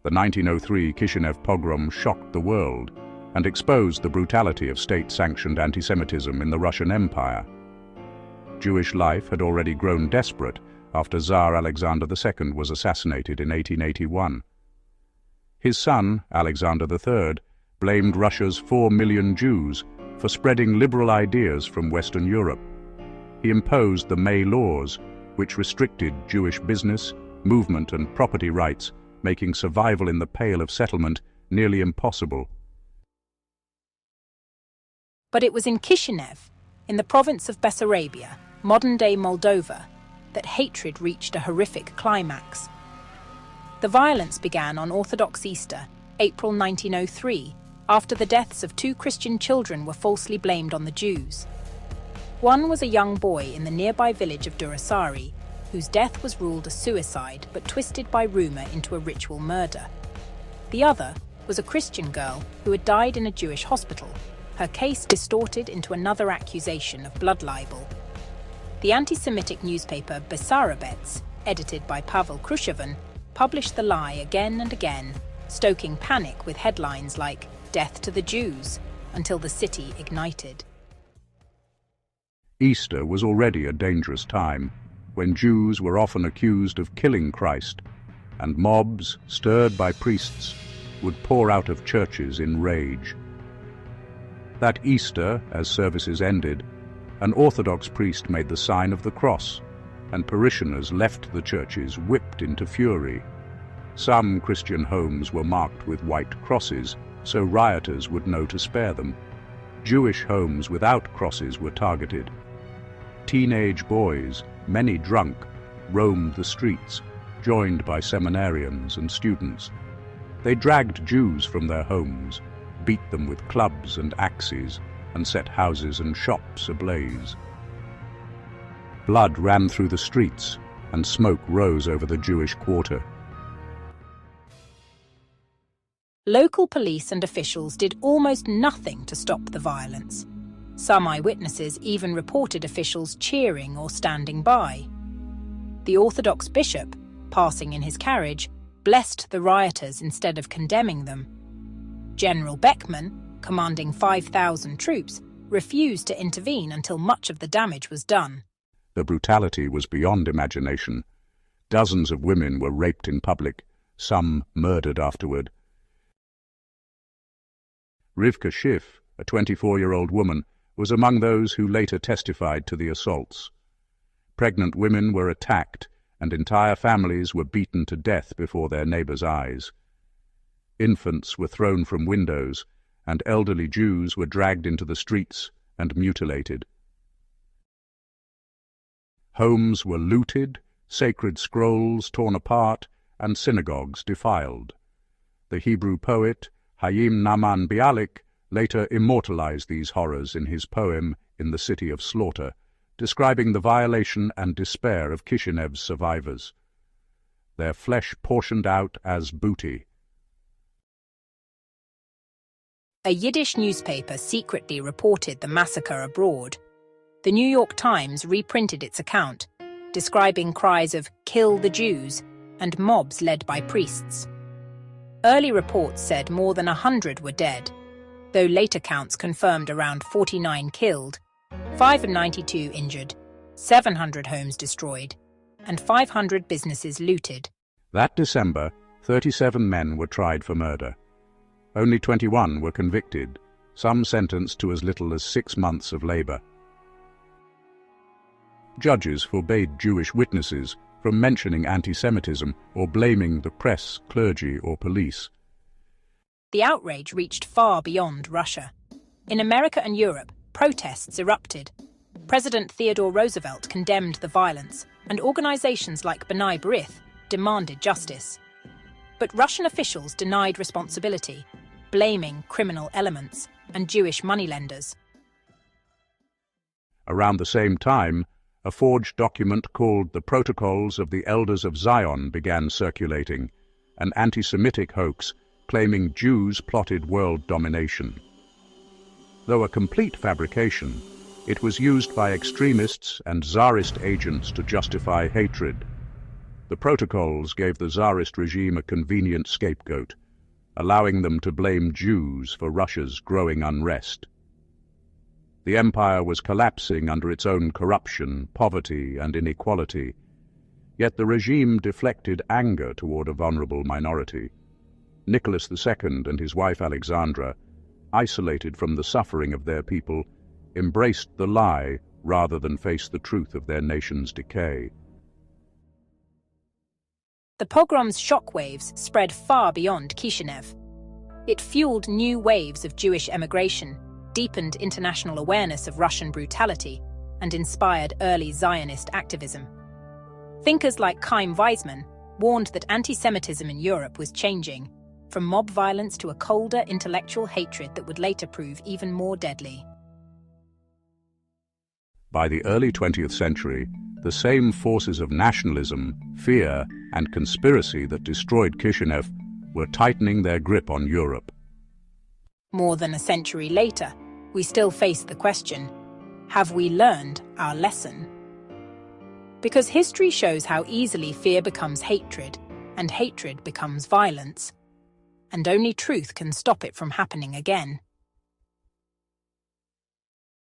The 1903 Kishinev Pogrom shocked the world and exposed the brutality of state-sanctioned antisemitism in the Russian Empire. Jewish life had already grown desperate after Tsar Alexander II was assassinated in 1881. His son, Alexander III, blamed Russia's 4 million Jews for spreading liberal ideas from Western Europe. He imposed the May Laws, which restricted Jewish business, movement and property rights, making survival in the Pale of Settlement nearly impossible. But it was in Kishinev, in the province of Bessarabia, modern-day Moldova, that hatred reached a horrific climax. The violence began on Orthodox Easter, April 1903, after the deaths of 2 Christian children were falsely blamed on the Jews. One was a young boy in the nearby village of Durasari, whose death was ruled a suicide but twisted by rumor into a ritual murder. The other was a Christian girl who had died in a Jewish hospital, her case distorted into another accusation of blood libel. The anti-Semitic newspaper Bessarabets, edited by Pavel Khrushchevin, published the lie again and again, stoking panic with headlines like "Death to the Jews," until the city ignited. Easter was already a dangerous time, when Jews were often accused of killing Christ, and mobs, stirred by priests, would pour out of churches in rage. That Easter, as services ended, an Orthodox priest made the sign of the cross, and parishioners left the churches whipped into fury. Some Christian homes were marked with white crosses, so rioters would know to spare them. Jewish homes without crosses were targeted. Teenage boys, many drunk, roamed the streets, joined by seminarians and students. They dragged Jews from their homes, beat them with clubs and axes, and set houses and shops ablaze. Blood ran through the streets, and smoke rose over the Jewish quarter. Local police and officials did almost nothing to stop the violence. Some eyewitnesses even reported officials cheering or standing by. The Orthodox bishop, passing in his carriage, blessed the rioters instead of condemning them. General Beckman, commanding 5,000 troops, refused to intervene until much of the damage was done. The brutality was beyond imagination. Dozens of women were raped in public, some murdered afterward. Rivka Schiff, a 24-year-old woman, was among those who later testified to the assaults. Pregnant women were attacked, and entire families were beaten to death before their neighbors' eyes. Infants were thrown from windows, and elderly Jews were dragged into the streets and mutilated. Homes were looted, sacred scrolls torn apart, and synagogues defiled. The Hebrew poet Chaim Nahman Bialik later immortalized these horrors in his poem In the City of Slaughter, describing the violation and despair of Kishinev's survivors. Their flesh portioned out as booty. A Yiddish newspaper secretly reported the massacre abroad. The New York Times reprinted its account, describing cries of "Kill the Jews" and mobs led by priests. Early reports said more than 100 were dead, though later counts confirmed around 49 killed, 592 injured, 700 homes destroyed, and 500 businesses looted. That December, 37 men were tried for murder. Only 21 were convicted, some sentenced to as little as 6 months of labor. Judges forbade Jewish witnesses from mentioning anti-Semitism or blaming the press, clergy, or police. The outrage reached far beyond Russia. In America and Europe, protests erupted. President Theodore Roosevelt condemned the violence, and organizations like B'nai B'rith demanded justice. But Russian officials denied responsibility, blaming criminal elements and Jewish moneylenders. Around the same time, a forged document called the Protocols of the Elders of Zion began circulating, an anti-Semitic hoax claiming Jews plotted world domination. Though a complete fabrication, it was used by extremists and Tsarist agents to justify hatred. The protocols gave the Tsarist regime a convenient scapegoat, allowing them to blame Jews for Russia's growing unrest. The empire was collapsing under its own corruption, poverty, and inequality, yet the regime deflected anger toward a vulnerable minority. Nicholas II and his wife Alexandra, isolated from the suffering of their people, embraced the lie rather than face the truth of their nation's decay. The pogrom's shockwaves spread far beyond Kishinev. It fueled new waves of Jewish emigration, deepened international awareness of Russian brutality, and inspired early Zionist activism. Thinkers like Chaim Weizmann warned that anti-Semitism in Europe was changing, from mob violence to a colder intellectual hatred that would later prove even more deadly. By the early 20th century, the same forces of nationalism, fear, and conspiracy that destroyed Kishinev were tightening their grip on Europe. More than a century later, we still face the question, have we learned our lesson? Because history shows how easily fear becomes hatred, and hatred becomes violence, and only truth can stop it from happening again.